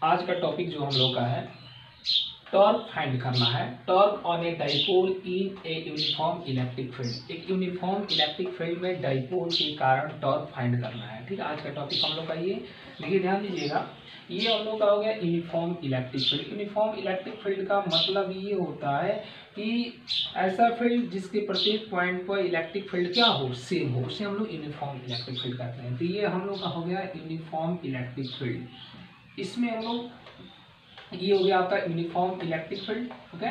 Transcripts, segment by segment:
आज का टॉपिक जो हम लोग का है टॉर्क फाइंड करना है। Torque on a dipole in a uniform electric field. एक यूनिफॉर्म इलेक्ट्रिक फील्ड में डाइपोल के कारण टॉर्क फाइंड करना है। ठीक है, आज का टॉपिक हम लोग का ये देखिए, ध्यान दीजिएगा। ये हम लोग का हो गया uniform electric field. Uniform electric field का मतलब ये होता है कि ऐसा फील्ड जिसके प्रत्येक पॉइंट पर इलेक्ट्रिक फील्ड क्या हो, सेम हो, उसे हम लोग यूनिफॉर्म इलेक्ट्रिक फील्ड कहते हैं। तो ये हम लोग का हो गया यूनिफॉर्म इलेक्ट्रिक फील्ड। इसमें हम लोग, ये हो गया आपका यूनिफॉर्म इलेक्ट्रिक फील्ड। ओके,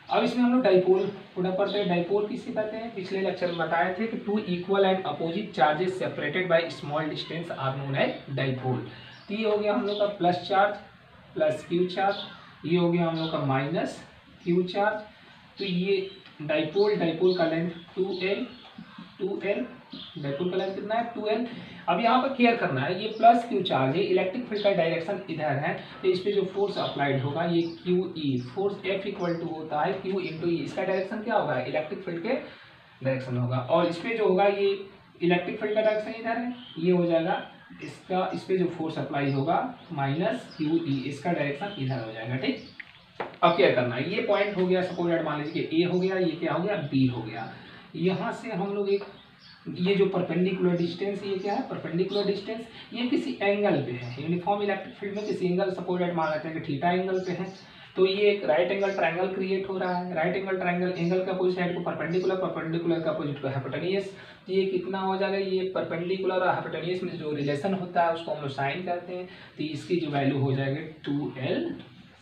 अब इसमें हम लोग डाइपोल उड़ा पढ़ते हैं। डाइपोल किसे कहते हैं? पिछले लेक्चर में बताए थे कि two equal and opposite charges separated by small distance are known as dipole. तो ये हो गया हम लोग का plus charge, plus Q charge. ये हो गया हम लोग का माइनस क्यू चार्ज। तो ये डाइपोल का लेंथ 2L, डाइपोल का लेंथ कितना है? 2L। अब यहाँ पर केयर करना है, ये प्लस क्यू चार्ज है, इलेक्ट्रिक फील्ड का डायरेक्शन इधर है, तो इस पे जो फोर्स अप्लाइड होगा ये QE, force F equal to होता है Q इंटू E। इसका डायरेक्शन क्या होगा? इलेक्ट्रिक फील्ड के डायरेक्शन होगा। और इस पे जो होगा ये इलेक्ट्रिक फील्ड का डायरेक्शन इधर है, ये हो जाएगा इसका, इस पे जो फोर्स अप्लाई होगा माइनस QE, इसका डायरेक्शन इधर हो जाएगा। ठीक, अब क्या करना है, ये पॉइंट हो गया, सपोज मान लीजिए A हो गया, ये क्या हो गया? B हो गया। यहाँ से हम लोग एक, ये जो परपेंडिकुलर डिस्टेंस, ये क्या है? परपेंडिकुलर डिस्टेंस, ये किसी एंगल पे है। यूनिफॉर्म इलेक्ट्रिक फील्ड में किसी एंगल, सपोज मान लेते हैं कि थीटा एंगल पे है, तो ये एक राइट एंगल ट्रायंगल क्रिएट हो रहा है। राइट एंगल ट्रायंगल, एंगल का अपोजिट साइड को परपेंडिकुलर, परपेंडिकुलर का अपोजिट को हाइपोटेन्यूज। ये कितना हो जाएगा? ये परपेंडिकुलर और हाइपोटेन्यूज में जो रिलेशन होता है उसको हम लोग साइन करते हैं, तो इसकी जो वैल्यू हो जाएगी 2L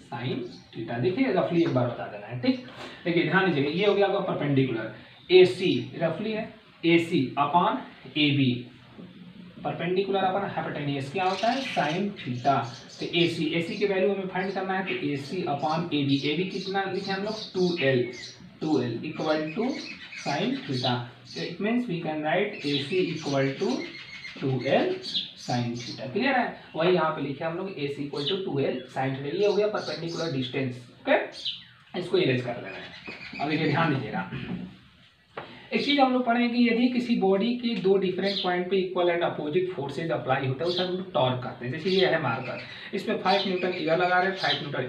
साइन थीटा। देखिए रफली एक बार बता देना है। ठीक, देखिए ध्यान दीजिएगा, ये हो गया आपका परपेंडिकुलर, AC रफली है AC upon AB, perpendicular upon hypotenuse क्या होता है? Sign theta. तो AC की वैल्यू हमें फाइंड करना है, तो AC अपॉन AB कितना लिखे हम लोग? 2L equal to sine theta. तो it means we can write AC equal to 2L sine theta. Clear है? वही यहाँ पे लिखे हम लोग AC equal to 2L sine theta. ये हो गया परपेंडिकुलर डिस्टेंस। ओके, इसको इरेज कर लेना है। अब देखिए ध्यान दीजिएगा, एक चीज हम लोग पढ़े कि यदि किसी बॉडी के दो डिफरेंट पॉइंट पे equal and opposite forces apply होता है उसे हम लोग टॉर्क कहते हैं। जैसे ये है मार्कर, इस पे 5 न्यूटन इधर लगा रहे हैं, 5 न्यूटन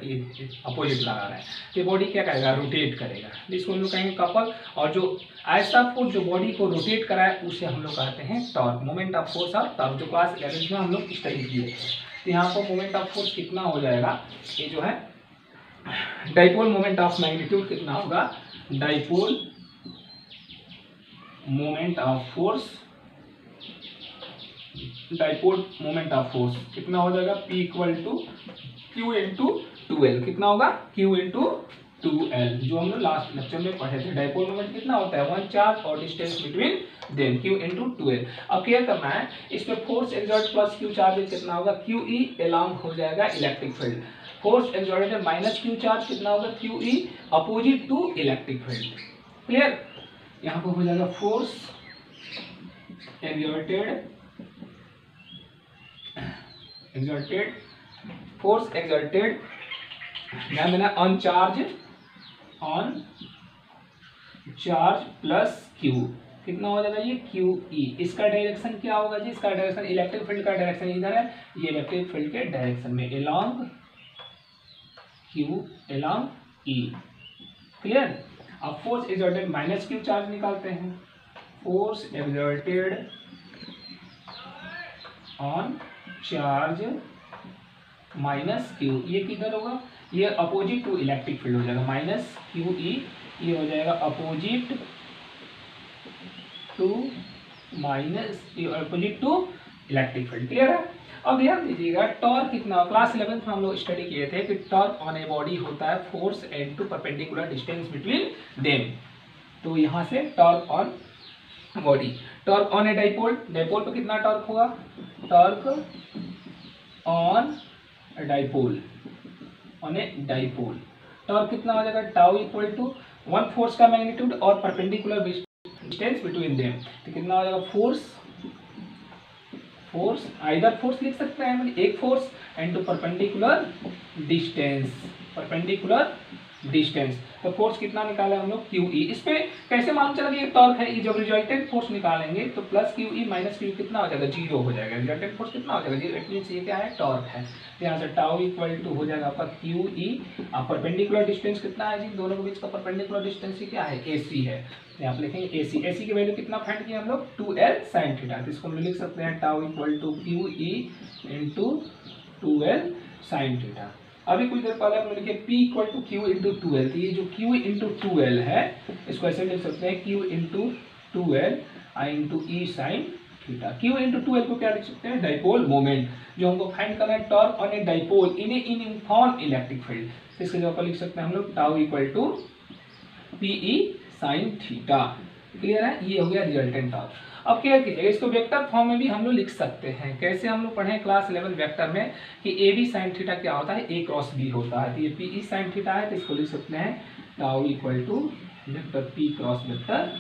अपोजिट लगा रहे हैं, तो बॉडी क्या करेगा? रोटेट करेगा, जिसको हम लोग कहेंगे कपल। और जो ऐसा फोर्स जो बॉडी को रोटेट कराए उसे हम लोग कहते हैं torque, moment of force of torque, जो क्लास 11 में हम लोग स्टडी किए थे। तो यहाँ पर मोमेंट ऑफ फोर्स कितना हो जाएगा? ये जो है डाइपोल मोमेंट ऑफ मैग्नीट्यूड कितना होगा? Dipole moment of force, dipole moment of force कितना हो जाएगा? P equal to Q into 2L। कितना होगा? Q इंटू 2L, जो हम लोग लास्ट लेक्चर में पढ़े थे। डाइपोल मोमेंट कितना होता है? 1 चार्ज और distance between them, Q into 2L। अब क्या करना है, इस पे force exert plus Q charge कितना होगा? QE अलोंग हो जाएगा electric field. Force exerted minus Q charge कितना होगा? QE opposite to electric field. Clear? यहाँ पर हो जाएगा फोर्स एक्सर्टेड ध्यान देना ऑन चार्ज प्लस Q, कितना हो जाएगा? ये QE। इसका डायरेक्शन क्या होगा जी? इसका डायरेक्शन, इलेक्ट्रिक फील्ड का डायरेक्शन इधर है, ये इलेक्ट्रिक फील्ड के डायरेक्शन में along Q along E। Clear? अब force exerted minus Q charge निकालते हैं। Force exerted on charge minus Q, ये किधर होगा? ये अपोजिट टू इलेक्ट्रिक फील्ड हो जाएगा, माइनस QE, ये हो जाएगा opposite to electric field. Clear है? अब ध्यान दीजिएगा, टॉर्क कितना, क्लास 11 में हम लोग स्टडी किए थे कि टॉर्क ऑन ए बॉडी होता है force and to perpendicular distance between them. तो यहाँ से torque on body, torque on a dipole, dipole पे कितना टॉर्क होगा? टॉर्क ऑन डाइपोल, टॉर्क कितना हो जाएगा? टाउ इक्वल टू 1 फोर्स का मैग्नीट्यूड और परपेंडिकुलर डिस्टेंस बिटवीन देम। तो कितना हो जाएगा? फोर्स आइदर फोर्स लिख सकते हैं, एक force and to perpendicular distance. तो फोर्स कितना निकाला हम लोग QE। इस पे कैसे मालूम चला कि ये टॉर्क है, ये जब रिजल्टेंट फोर्स निकालेंगे तो प्लस QE माइनस QE कितना हो जाएगा, 0 हो जाएगा। रिजल्टेंट फोर्स कितना हो जाएगा, 0। इट मींस ये क्या है, टॉर्क है। तो यहाँ से टाउ इक्वल टू हो जाएगा आपका QE। अब परपेंडिकुलर डिस्टेंस कितना है जी, दोनों के बीच का परपेंडिकुलर डिस्टेंस ही क्या है, AC है। तो यहाँ पे लिखेंगे AC। AC की वैल्यू कितना फाइंड किया हम लोग, 2L sin थीटा। तो इसको हम लिख सकते हैं tau equal to QE into 2L sin theta. अभी कुछ देर पहले हमने लिखे P equal to Q into 2L। तो ये जो Q इंटू 2L है इसको ऐसे लिख सकते हैं Q into 2L I into E sine theta. Q into 2L को क्या लिख सकते हैं, डाइपोल मोमेंट। जो हमको फाइंड करना है torque on a dipole in a uniform electric field. इसके जगह पर लिख सकते हैं हम लोग tau equal to PE sine theta. Clear है, ये हो गया रिजल्टेंट टॉर्क। अब क्या कीजिएगा, इसको वेक्टर फॉर्म में भी हम लोग लिख सकते हैं। कैसे, हम लोग पढ़े क्लास 11 वेक्टर में कि AB साइन थीटा क्या होता है, A क्रॉस B होता है। तो ये PE साइन थीटा है, तो इसको लिख सकते हैं tau equal to vector P cross vector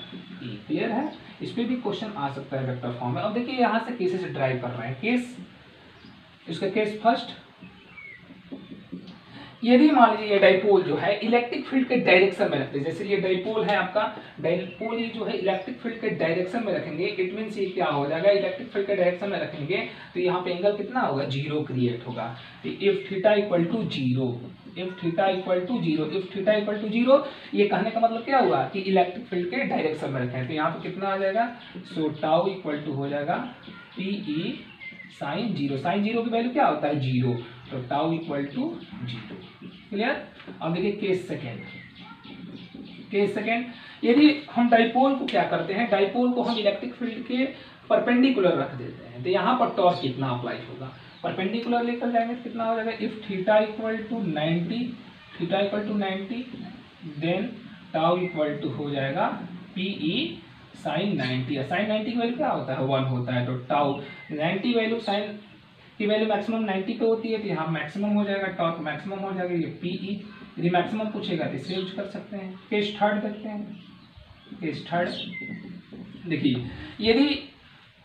E। Clear है, इस पर भी क्वेश्चन आ सकता है वेक्टर फॉर्म में। अब देखिए यहाँ से केसेस ड्राइव कर रहे हैं। केस, इसका केस फर्स्ट, यदि मान लीजिए ये डाइपोल जो है इलेक्ट्रिक फील्ड के डायरेक्शन में रखते हैं, जैसे ये डाइपोल है आपका, डाइपोल ये जो है इलेक्ट्रिक फील्ड के डायरेक्शन में रखेंगे, इट मींस ये क्या हो जाएगा, इलेक्ट्रिक फील्ड के डायरेक्शन में रखेंगे तो यहाँ पे एंगल कितना होगा, 0 क्रिएट होगा। If theta equal to 0, if theta equal to 0, if theta equal to 0, ये कहने का मतलब क्या हुआ कि इलेक्ट्रिक फील्ड के डायरेक्शन में रखें। तो यहाँ पे कितना आ जाएगा, सो टाउ इक्वल टू हो जाएगा PE साइन 0। साइन 0 की वैल्यू क्या होता है, 0। तो टाउ इक्वल टू 0। क्लियर। अब देखिए केस सेकेंड, केस सेकेंड, यदि हम डाइपोल को क्या करते हैं, डाइपोल को हम इलेक्ट्रिक फील्ड के परपेंडिकुलर रख देते हैं, तो यहाँ पर टॉर्क कितना अप्लाई होगा, परपेंडिकुलर लेकर जाएंगे तो कितना हो जाएगा, if theta equal to 90, theta equal to 90, then tau equal to हो जाएगा PE साइन 90। साइन 90 की वैल्यू क्या होता है, 1 होता है। तो टाउ 90 वैल्यू, साइन की वैल्यू मैक्सिमम 90 पे होती है, तो यहाँ मैक्सिमम हो जाएगा, टॉर्क मैक्सिमम हो जाएगा। ये PE यदि मैक्सिमम पूछेगा तो इसे यूज कर सकते हैं। केस थर्ड देखते हैं, केस थर्ड देखिए, यदि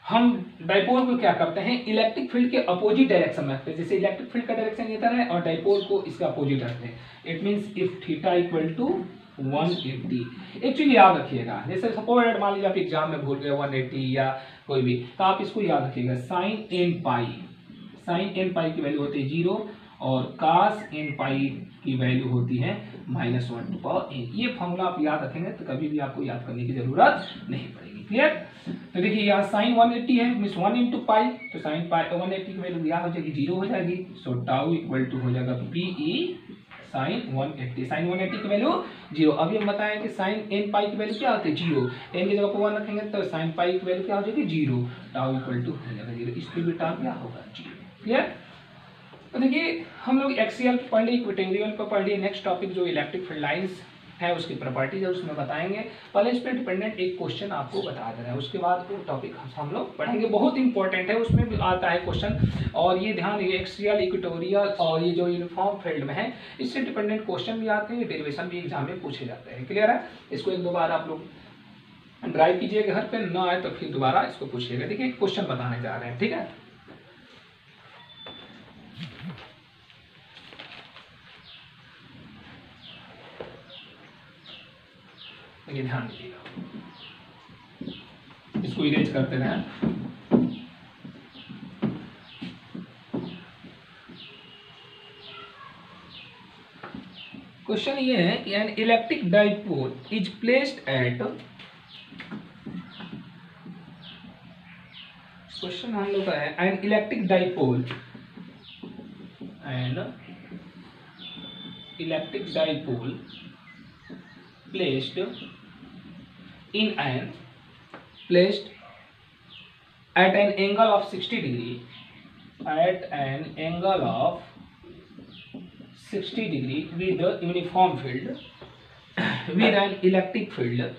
हम डाइपोल को क्या करते हैं, इलेक्ट्रिक फील्ड के अपोजिट डायरेक्शन में रखते हैं, जैसे इलेक्ट्रिक फील्ड का डायरेक्शन ये तरह है और डाइपोल को इसका अपोजिट रखते हैं। It means if theta equal to 180। एक चीज याद रखिएगा, जैसे सपोज मान लीजिए आप एग्जाम में भूल गए 180 या कोई भी, तो आप इसको याद रखिएगा, साइन n पाई, साइन n पाई की वैल्यू होती है 0 और कास n पाई की वैल्यू होती है -1 टू पावर n। ये फॉर्मूला आप याद रखेंगे तो कभी भी आपको याद करने की जरूरत नहीं पड़ेगी। क्लियर। तो देखिए यहाँ साइन 180 है, मींस 1 इंटू पाई, तो साइन पाई 180 की वैल्यू याद हो जाएगी, 0 हो जाएगी। सो टाउ इक्वल टू हो जाएगा PE साइन 180। साइन 180 की वैल्यू 0। अभी हम बताएं कि साइन n पाई की वैल्यू क्या होती है, 0। n की जगह पर 1 रखेंगे तो साइन पाई की वैल्यू क्या हो जाएगी, 0। टाउ इक्वल टू हो जाएगा 0। इस पे भी टाउ क्या होगा, 0। क्लियर। तो देखिए हम लोग एक्सियल पढ़ लिए, इक्वेटोरियल पर पढ़ लिए। नेक्स्ट टॉपिक जो इलेक्ट्रिक फील्ड लाइंस है उसकी प्रॉपर्टीज है उसमें बताएंगे। पहले इस पर डिपेंडेंट एक क्वेश्चन आपको बता दे रहा है, उसके बाद वो टॉपिक हम लोग पढ़ेंगे। बहुत इंपॉर्टेंट है, उसमें भी आता है क्वेश्चन। और ये ध्यान, ये एक्सियल, इक्वेटोरियल और ये जो यूनिफॉर्म फील्ड में है इससे डिपेंडेंट क्वेश्चन भी आते हैं, डेरिवेशन भी एग्जाम में पूछे जाते हैं। क्लियर है। इसको एक दो बार आप लोग ड्राइव कीजिएगा, घर पे ना आए तो फिर दोबारा इसको पूछिएगा। देखिए क्वेश्चन बताने जा रहे हैं, ठीक है। ये ध्यान दीजिएगा, इसको इरेज करते रहें। क्वेश्चन ये है कि an electric dipole is placed at, question हम लोग का है an electric dipole, an electric dipole placed in an, placed at an angle of 60 degree, at an angle of 60 degree with a uniform field, with an electric field,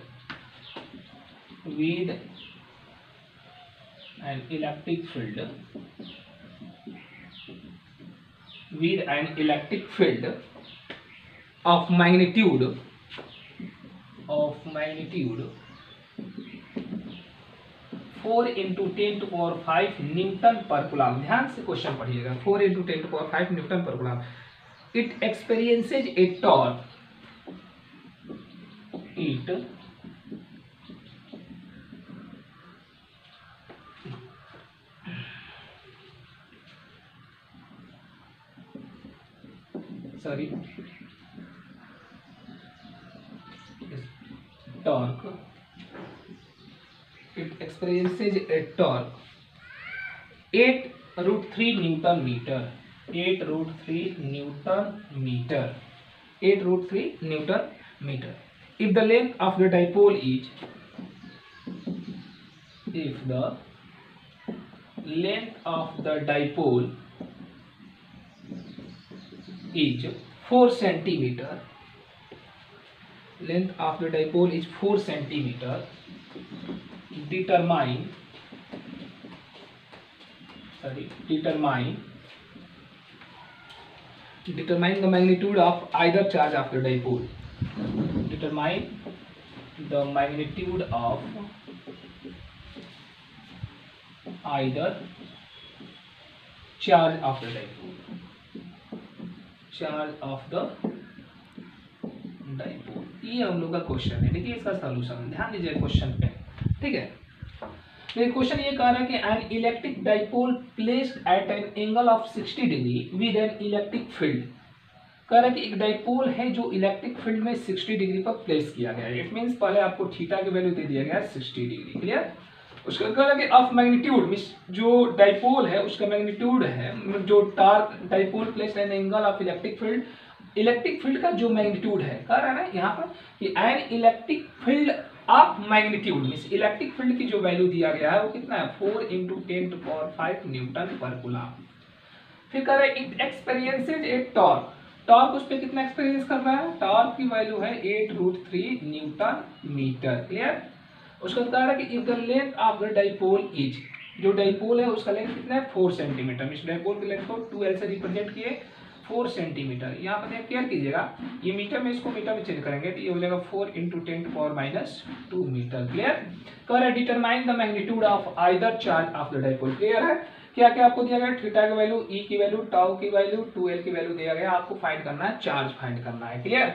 with an electric field, with an electric field of magnitude 4 into 10 to power 5 Newton पर coulomb. ध्यान से question पढ़िएगा, 4 into 10 to power 5 Newton पर coulomb. It experiences A torque, it torque, it experiences a torque 8√3 Newton meter, 8√3 Newton meter, 8√3 Newton meter. If the length of the dipole is, if the length of the dipole is 4 centimeter, length of the dipole is 4 centimeter, determine the magnitude of either charge of the dipole. Determine the magnitude of either charge of the dipole. Charge of the dipole, ये हम लोग का question है। देखिए इसका solution ध्यान दीजिए question पे, ठीक है। तो क्वेश्चन ये कह रहा है कि an electric dipole placed at an angle of 60 degree with an electric field. कह रहा है कि एक डाइपोल है जो इलेक्ट्रिक फील्ड में 60 डिग्री पर प्लेस किया गया है। इट मीन्स पहले आपको थीटा की वैल्यू दे दिया गया है 60 डिग्री, क्लियर। उसका कह रहा है कि ऑफ मैग्नीट्यूड मींस जो डाइपोल है उसका मैग्नीट्यूड है, जो torque dipole place an angle of electric field का जो मैग्नीट्यूड है, कह रहा है ना यहाँ पर कि an electric field of magnitude means electric field की जो वैल्यू दिया गया है वो कितना है 4 × 10⁵ न्यूटन पर कूलम। फिर कह रहा है it experiences A torque, torque उस पर कितना एक्सपीरियंस कर रहा है, टॉर्क की वैल्यू है 8√3 न्यूटन मीटर, क्लियर। उसका कह रहा है कि if the length of the dipole is, जो डाइपोल है उसका लेंथ कितना है 4 सेंटीमीटर, इस डाइपोल की लेंथ को 2L से रिप्रेजेंट किए 4 सेंटीमीटर। यहाँ पर क्लियर कीजिएगा, ये मीटर में इसको मीटर में चेंज करेंगे तो ये हो जाएगा 4 × 10⁻² मीटर, क्लियर। कह रहा है determine the magnitude of either charge of the dipole, clear है। क्या क्या आपको दिया गया, थीटा की वैल्यू, ई की वैल्यू, टाउ की वैल्यू, 2L की वैल्यू दिया गया, आपको फाइंड करना है, चार्ज फाइंड करना है, क्लियर।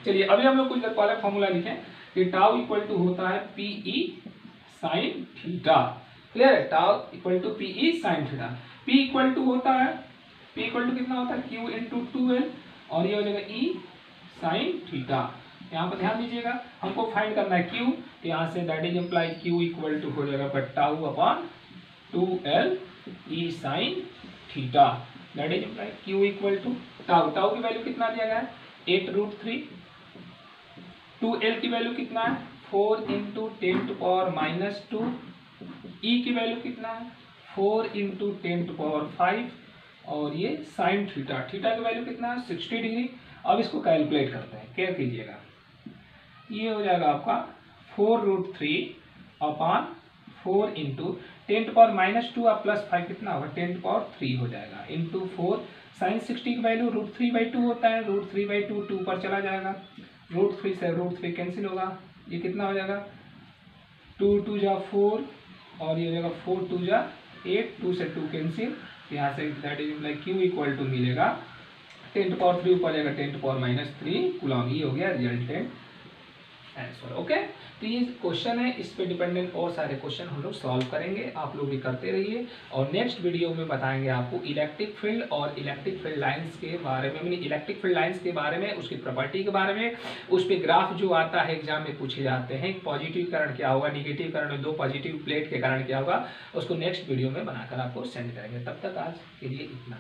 चलिए अभी हम लोग कुछ देर पहले फॉर्मूला लिखे कि टाउ इक्वल टू होता है PE sin थीटा, क्लियर है। Tau equal to PE sin theta, P equal to होता है, P इक्वल टू कितना होता है Q × 2L और ये हो जाएगा E sin थीटा। यहाँ पर ध्यान दीजिएगा हमको फाइंड करना है Q, तो यहाँ से that is imply Q equal to हो जाएगा पर tau upon 2L E sin theta, that is imply Q equal to tau, tau की वैल्यू कितना दिया गया है 8√3, 2L की वैल्यू कितना है 4 × 10⁻², E की वैल्यू कितना है 4 × 10⁵ और ये साइन थीटा, थीटा की वैल्यू कितना है 60 डिग्री। अब इसको कैलकुलेट करते हैं, क्या कीजिएगा, ये हो जाएगा आपका 4√3 अपॉन 4 × 10⁻² और +5 कितना होगा 10⁻³ हो जाएगा इंटू 4 साइन 60 की वैल्यू √3/2 होता है, √3/2 2 पर चला जाएगा, √3 से √3 कैंसिल होगा, ये कितना हो जाएगा 2 × 2 = 4 और ये हो जाएगा 4 × 2 = 8, 2 से 2 कैंसिल, यहाँ से that is like Q equal to मिलेगा 10⁻³ ऊपर जाएगा 10⁻³ कूलम, ये हो गया रिजल्टेंट आंसर, ओके। तो ये क्वेश्चन है, इस पे डिपेंडेंट और सारे क्वेश्चन हम लोग सॉल्व करेंगे, आप लोग भी करते रहिए। और नेक्स्ट वीडियो में बताएंगे आपको इलेक्ट्रिक फील्ड और इलेक्ट्रिक फील्ड लाइंस के बारे में, इलेक्ट्रिक फील्ड लाइंस के बारे में, उसकी प्रॉपर्टी के बारे में, उस पर ग्राफ जो आता है एग्जाम में पूछे जाते हैं, पॉजिटिव करंट क्या होगा, निगेटिव करंट में 2 पॉजिटिव प्लेट के कारण क्या होगा, उसको नेक्स्ट वीडियो में बनाकर आपको सेंड करेंगे। तब तक आज के लिए इतना।